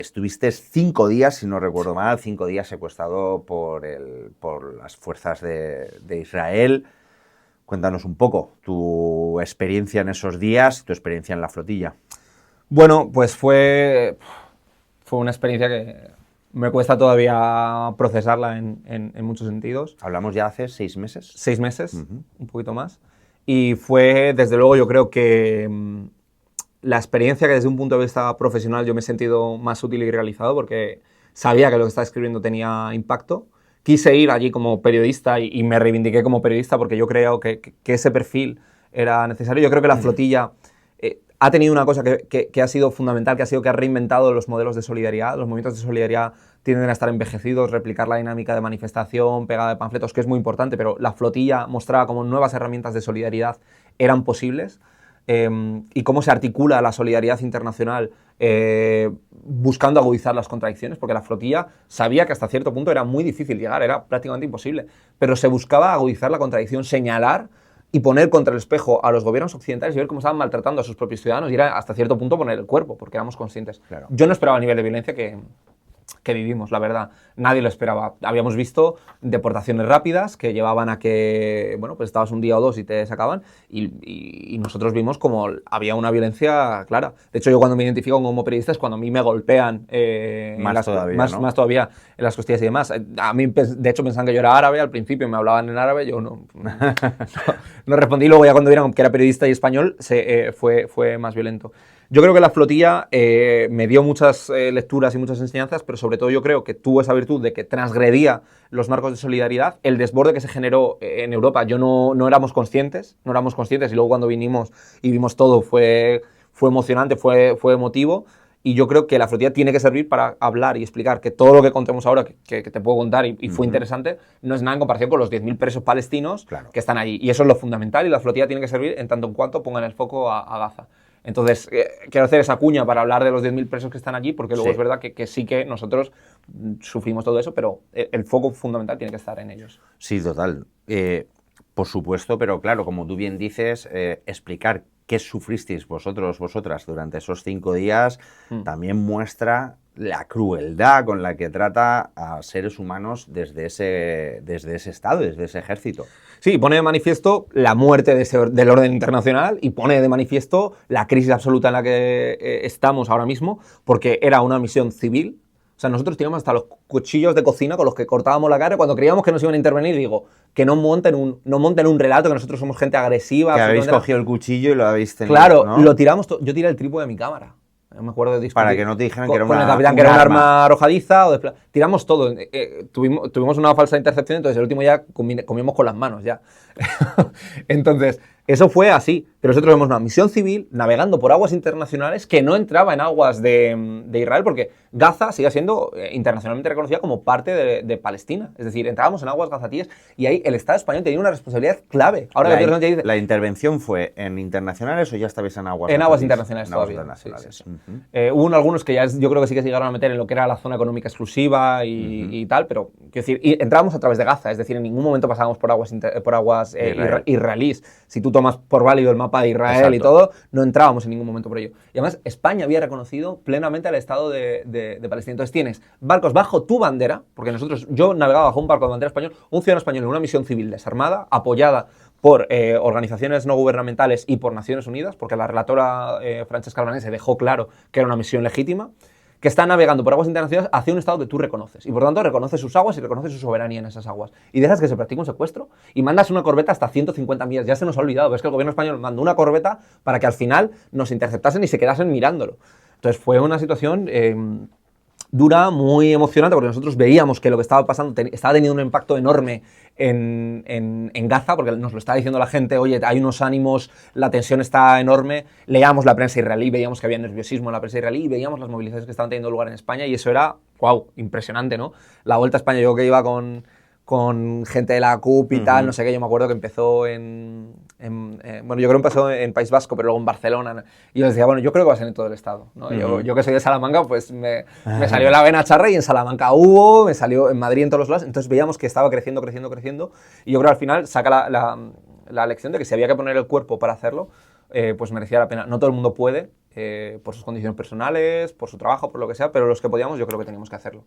estuviste 5 días, si no recuerdo mal, 5 días secuestrado por las fuerzas de Israel. Cuéntanos un poco tu experiencia en esos días, tu experiencia en la flotilla. Bueno, pues fue una experiencia que me cuesta todavía procesarla en muchos sentidos. Hablamos ya hace 6 meses. 6 meses, un poquito más. Y fue, desde luego, yo creo que la experiencia que desde un punto de vista profesional yo me he sentido más útil y realizado porque sabía que lo que estaba escribiendo tenía impacto. Quise ir allí como periodista y me reivindiqué como periodista porque yo creo que ese perfil era necesario. Yo creo que la flotilla ha tenido una cosa que ha sido fundamental, que ha sido que ha reinventado los modelos de solidaridad. Los movimientos de solidaridad tienden a estar envejecidos, replicar la dinámica de manifestación, pegada de panfletos, que es muy importante, pero la flotilla mostraba cómo nuevas herramientas de solidaridad eran posibles. Y cómo se articula la solidaridad internacional buscando agudizar las contradicciones, porque la flotilla sabía que hasta cierto punto era muy difícil llegar, era prácticamente imposible, pero se buscaba agudizar la contradicción, señalar y poner contra el espejo a los gobiernos occidentales y ver cómo estaban maltratando a sus propios ciudadanos y era hasta cierto punto poner el cuerpo, porque éramos conscientes. Claro. Yo no esperaba el nivel de violencia que vivimos, la verdad. Nadie lo esperaba. Habíamos visto deportaciones rápidas que llevaban a que, bueno, pues estabas un día o dos y te sacaban y nosotros vimos como había una violencia clara. De hecho, yo cuando me identifico como periodista es cuando a mí me golpean más todavía en las costillas y demás. A mí, de hecho, pensaban que yo era árabe al principio, me hablaban en árabe, yo no respondí. Luego ya cuando vieron que era periodista y español, fue más violento. Yo creo que la flotilla me dio muchas lecturas y muchas enseñanzas, pero sobre todo yo creo que tuvo esa virtud de que transgredía los marcos de solidaridad. El desborde que se generó en Europa, yo no éramos conscientes, y luego cuando vinimos y vimos todo fue emocionante, fue emotivo. Y yo creo que la flotilla tiene que servir para hablar y explicar que todo lo que contemos ahora, que te puedo contar y fue interesante, no es nada en comparación con los 10.000 presos palestinos que están allí. Y eso es lo fundamental y la flotilla tiene que servir en tanto en cuanto pongan el foco a Gaza. Entonces, quiero hacer esa cuña para hablar de los 10.000 presos que están allí, porque luego es verdad que sí que nosotros sufrimos todo eso, pero el foco fundamental tiene que estar en ellos. Sí, total. Por supuesto, pero claro, como tú bien dices, explicar qué sufristeis vosotras durante esos 5 días también muestra la crueldad con la que trata a seres humanos desde ese estado, desde ese ejército. Sí, pone de manifiesto la muerte del orden internacional y pone de manifiesto la crisis absoluta en la que estamos ahora mismo, porque era una misión civil. O sea, nosotros teníamos hasta los cuchillos de cocina con los que cortábamos la carne cuando creíamos que nos iban a intervenir. Digo, que no monten un relato, que nosotros somos gente agresiva. Que habéis cogido el cuchillo y lo habéis tenido, claro, ¿no? Lo tiramos. Yo tiré el trípode de mi cámara. No me acuerdo de discutir. Para que no te dijeran que era con el capitán, que era un arma arrojadiza. Tiramos todo. Tuvimos una falsa intercepción, entonces el último ya comimos con las manos ya. Entonces, eso fue así. Pero nosotros vemos una misión civil navegando por aguas internacionales que no entraba en aguas de Israel, porque Gaza sigue siendo internacionalmente reconocida como parte de Palestina. Es decir, entrábamos en aguas gazatíes y ahí el Estado español tenía una responsabilidad clave. Ahora ¿La intervención fue en internacionales o ya estabais en aguas en aguas internacionales todavía? Sí. Hubo algunos que yo creo que sí que se llegaron a meter en lo que era la zona económica exclusiva y tal, pero quiero decir, entrábamos a través de Gaza, es decir, en ningún momento pasábamos por aguas israelíes. Si tú tomas por válido el mapa de Israel y todo, no entrábamos en ningún momento por ello. Y además, España había reconocido plenamente al Estado de Palestina. Entonces tienes barcos bajo tu bandera, porque yo navegaba bajo un barco de bandera español, un ciudadano español en una misión civil desarmada, apoyada por organizaciones no gubernamentales y por Naciones Unidas, porque la relatora Francesca Albanese dejó claro que era una misión legítima, que está navegando por aguas internacionales hacia un estado que tú reconoces. Y por tanto reconoces sus aguas y reconoces su soberanía en esas aguas. Y dejas que se practique un secuestro y mandas una corbeta hasta 150 millas. Ya se nos ha olvidado, pero es que el gobierno español mandó una corbeta para que al final nos interceptasen y se quedasen mirándolo. Entonces fue una situación dura, muy emocionante, porque nosotros veíamos que lo que estaba pasando estaba teniendo un impacto enorme en Gaza, porque nos lo estaba diciendo la gente, oye, hay unos ánimos, la tensión está enorme. Leíamos la prensa israelí, veíamos que había nerviosismo en la prensa israelí y veíamos las movilizaciones que estaban teniendo lugar en España y eso era, wow, impresionante, ¿no? La Vuelta a España, yo que iba con gente de la CUP y tal, no sé qué, yo me acuerdo que empezó bueno, yo creo que empezó en País Vasco, pero luego en Barcelona, y yo decía, bueno, yo creo que va a ser en todo el estado, ¿no? Yo que soy de Salamanca, pues me salió la vena charra y en Salamanca hubo, me salió en Madrid, en todos los lados, entonces veíamos que estaba creciendo, y yo creo que al final saca la lección de que si había que poner el cuerpo para hacerlo, pues merecía la pena. No todo el mundo puede, por sus condiciones personales, por su trabajo, por lo que sea, pero los que podíamos yo creo que teníamos que hacerlo.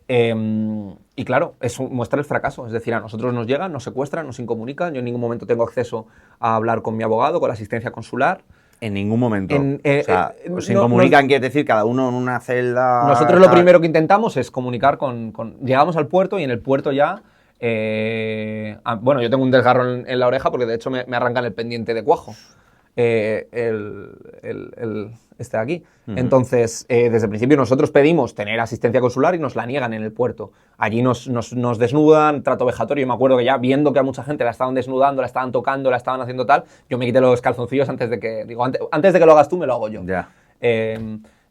Y claro, eso muestra el fracaso, es decir, a nosotros nos llegan, nos secuestran, nos incomunican, yo en ningún momento tengo acceso a hablar con mi abogado, con la asistencia consular. En ningún momento. O sea, os incomunican, quiere decir, cada uno en una celda... Nosotros lo primero que intentamos es comunicar llegamos al puerto y en el puerto ya... bueno, yo tengo un desgarro en la oreja porque de hecho me arrancan el pendiente de cuajo. Este de aquí. Entonces, desde el principio nosotros pedimos tener asistencia consular y nos la niegan en el puerto. Allí nos desnudan, trato vejatorio. Yo me acuerdo que ya viendo que a mucha gente la estaban desnudando, la estaban tocando, la estaban haciendo tal, yo me quité los calzoncillos antes de que lo hagas tú, me lo hago yo. Ya.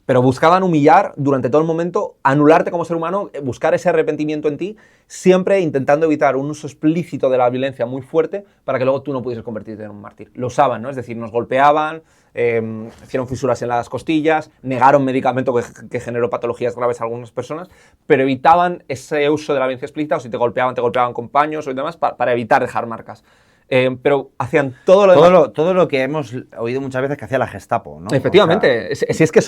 Pero buscaban humillar durante todo el momento, anularte como ser humano, buscar ese arrepentimiento en ti, siempre intentando evitar un uso explícito de la violencia muy fuerte para que luego tú no pudieses convertirte en un mártir. Lo usaban, ¿no? Es decir, nos golpeaban, hicieron fisuras en las costillas, negaron medicamento que generó patologías graves a algunas personas, pero evitaban ese uso de la violencia explícita, o si te golpeaban con paños o demás, para evitar dejar marcas. Pero hacían todo lo que hemos oído muchas veces que hacía la Gestapo, ¿no? Efectivamente, si es que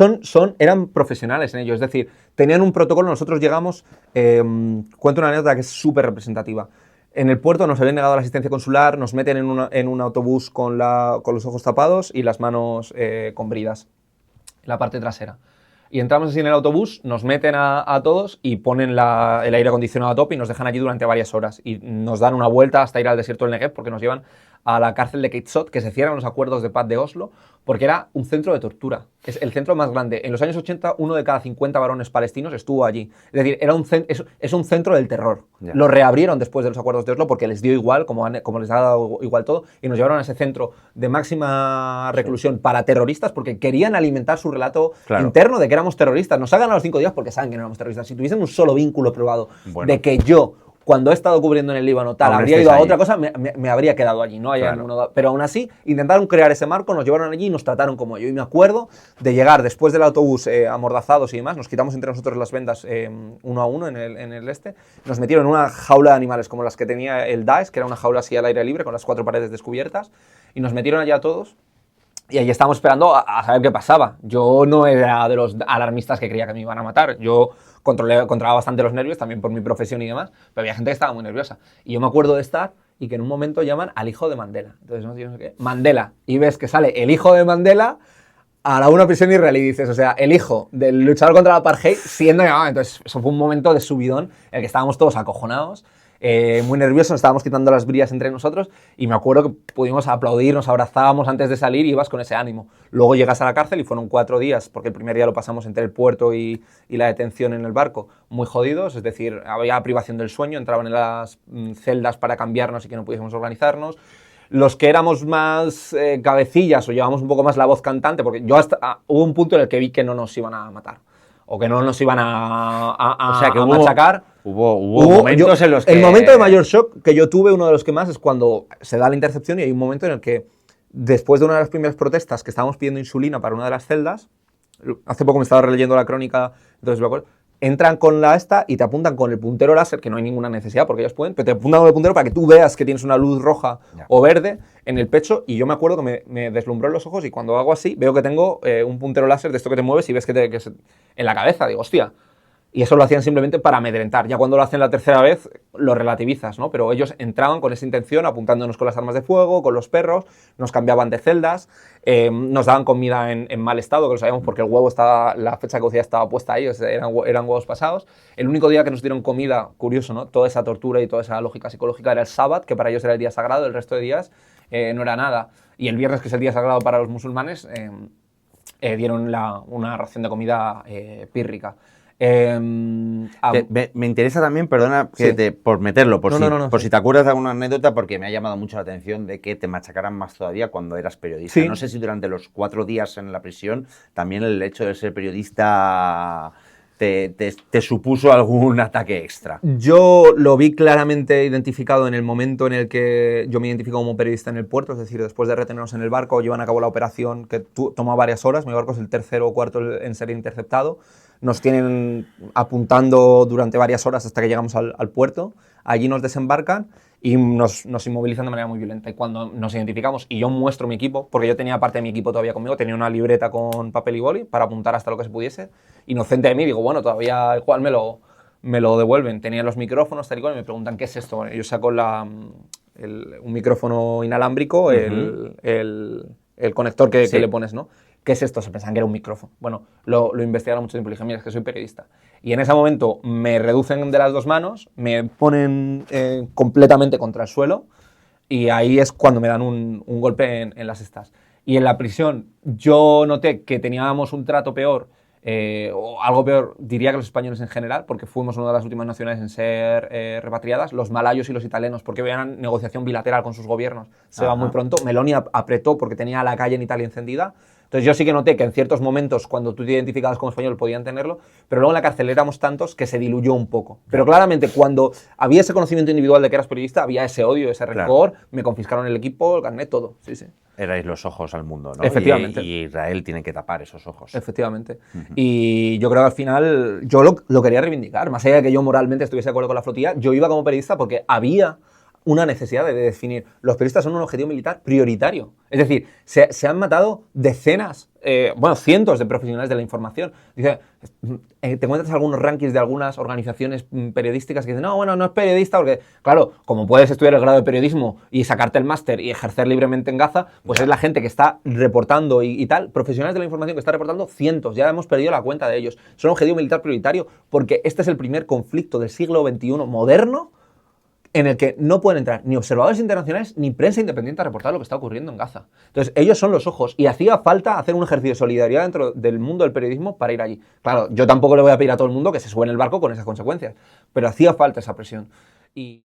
eran profesionales en ello, es decir, tenían un protocolo, nosotros llegamos, cuento una anécdota que es súper representativa. En el puerto nos habían negado la asistencia consular, nos meten en un autobús con los ojos tapados y las manos con bridas, en la parte trasera. Y entramos así en el autobús, nos meten a todos y ponen el aire acondicionado a tope y nos dejan allí durante varias horas. Y nos dan una vuelta hasta ir al desierto del Negev porque nos llevan a la cárcel de Keizot, que se cierran los acuerdos de paz de Oslo, porque era un centro de tortura. Es el centro más grande. En los años 80, 1 de cada 50 varones palestinos estuvo allí. Es decir, es un centro del terror. Yeah. Lo reabrieron después de los acuerdos de Oslo porque les dio igual, como les ha dado igual todo, y nos llevaron a ese centro de máxima reclusión para terroristas porque querían alimentar su relato interno de que éramos terroristas. Nos ha ganado los 5 días porque saben que no éramos terroristas. Si tuviesen un solo vínculo probado de que yo, cuando he estado cubriendo en el Líbano, habría ido a otra cosa, me habría quedado allí, ¿no? Pero aún así, intentaron crear ese marco, nos llevaron allí y nos trataron como yo. Y me acuerdo de llegar después del autobús amordazados y demás, nos quitamos entre nosotros las vendas uno a uno en el nos metieron en una jaula de animales como las que tenía el Daesh, que era una jaula así al aire libre, con las 4 paredes descubiertas, y nos metieron allá todos. Y ahí estábamos esperando a saber qué pasaba. Yo no era de los alarmistas que creía que me iban a matar. Yo controlaba bastante los nervios, también por mi profesión y demás, pero había gente que estaba muy nerviosa. Y yo me acuerdo de estar y que en un momento llaman al hijo de Mandela. Entonces, no sé qué, Mandela. Y ves que sale el hijo de Mandela a una prisión israelí. Y dices, o sea, el hijo del luchador contra la apartheid siendo llamado. Entonces, eso fue un momento de subidón en el que estábamos todos acojonados. Muy nerviosos, nos estábamos quitando las brillas entre nosotros y me acuerdo que pudimos aplaudir, nos abrazábamos antes de salir y ibas con ese ánimo. Luego llegas a la cárcel y fueron 4 días, porque el primer día lo pasamos entre el puerto y la detención en el barco, muy jodidos, es decir, había privación del sueño, entraban en las celdas para cambiarnos y que no pudiésemos organizarnos. Los que éramos más cabecillas o llevábamos un poco más la voz cantante, porque hubo un punto en el que vi que no nos iban a matar. O que no nos iban o sea, que machacar. Hubo momentos en los que... El momento de mayor shock que yo tuve, uno de los que más, es cuando se da la intercepción y hay un momento en el que, después de una de las primeras protestas que estábamos pidiendo insulina para una de las celdas, hace poco me estaba releyendo la crónica, entonces me acuerdo, entran con la esta y te apuntan con el puntero láser, que no hay ninguna necesidad porque ellos pueden, pero te apuntan con el puntero para que tú veas que tienes una luz roja o verde en el pecho, y yo me acuerdo que me deslumbró en los ojos y cuando hago así veo que tengo un puntero láser de esto que te mueves y ves que en la cabeza, digo, hostia. Y eso lo hacían simplemente para amedrentar. Ya cuando lo hacen la tercera vez, lo relativizas, ¿no? Pero ellos entraban con esa intención, apuntándonos con las armas de fuego, con los perros, nos cambiaban de celdas, nos daban comida en mal estado, que lo sabíamos porque la fecha de cocida estaba puesta ahí, o sea, eran huevos pasados. El único día que nos dieron comida, curioso, ¿no? Toda esa tortura y toda esa lógica psicológica era el sábado, que para ellos era el día sagrado, el resto de días no era nada. Y el viernes, que es el día sagrado para los musulmanes, dieron una ración de comida pírrica. Me interesa también, perdona, sí. por meterlo, por sí. si te acuerdas de alguna anécdota, porque me ha llamado mucho la atención de que te machacaran más todavía cuando eras periodista. Sí. No sé si durante los 4 días en la prisión también el hecho de ser periodista te supuso algún ataque extra. Yo lo vi claramente identificado en el momento en el que yo me identifico como periodista en el puerto, es decir, después de retenernos en el barco, llevan a cabo la operación que tomó varias horas, mi barco es el tercero o cuarto en ser interceptado. nos tienen apuntando durante varias horas hasta que llegamos al puerto, allí nos desembarcan y nos inmovilizan de manera muy violenta. Y cuando nos identificamos y yo muestro mi equipo, porque yo tenía parte de mi equipo todavía conmigo, tenía una libreta con papel y boli para apuntar hasta lo que se pudiese, inocente de mí, digo, bueno, todavía igual me lo devuelven. Tenían los micrófonos, tal y cual, y me preguntan, ¿qué es esto? Bueno, yo saco un micrófono inalámbrico, el conector que le pones, ¿no? ¿Qué es esto? Se pensaban que era un micrófono. Bueno, lo investigaron mucho tiempo y dije, mira, es que soy periodista. Y en ese momento me reducen de las dos manos, me ponen completamente contra el suelo y ahí es cuando me dan un golpe en las estas. Y en la prisión yo noté que teníamos un trato peor, o algo peor, diría que los españoles en general, porque fuimos una de las últimas naciones en ser repatriadas, los malayos y los italianos, porque veían negociación bilateral con sus gobiernos. Se va muy pronto. Meloni apretó porque tenía la calle en Italia encendida. Entonces yo sí que noté que en ciertos momentos, cuando tú te identificabas como español, podían tenerlo, pero luego en la cárcel éramos tantos que se diluyó un poco. Pero claramente cuando había ese conocimiento individual de que eras periodista, había ese odio, ese rencor, me confiscaron el equipo, el carnet, todo. Sí, sí. Erais los ojos al mundo, ¿no? Efectivamente. Y Israel tiene que tapar esos ojos. Efectivamente. Y yo creo que al final yo lo quería reivindicar. Más allá de que yo moralmente estuviese de acuerdo con la flotilla, yo iba como periodista porque había una necesidad de definir. Los periodistas son un objetivo militar prioritario. Es decir, se han matado decenas, cientos de profesionales de la información. Dice, te encuentras algunos rankings de algunas organizaciones periodísticas que dicen, no, bueno, no es periodista porque, claro, como puedes estudiar el grado de periodismo y sacarte el máster y ejercer libremente en Gaza, pues es la gente que está reportando y tal, profesionales de la información que está reportando cientos, ya hemos perdido la cuenta de ellos. Son un objetivo militar prioritario porque este es el primer conflicto del siglo XXI moderno en el que no pueden entrar ni observadores internacionales ni prensa independiente a reportar lo que está ocurriendo en Gaza. Entonces, ellos son los ojos y hacía falta hacer un ejercicio de solidaridad dentro del mundo del periodismo para ir allí. Claro, yo tampoco le voy a pedir a todo el mundo que se suba en el barco con esas consecuencias, pero hacía falta esa presión. Y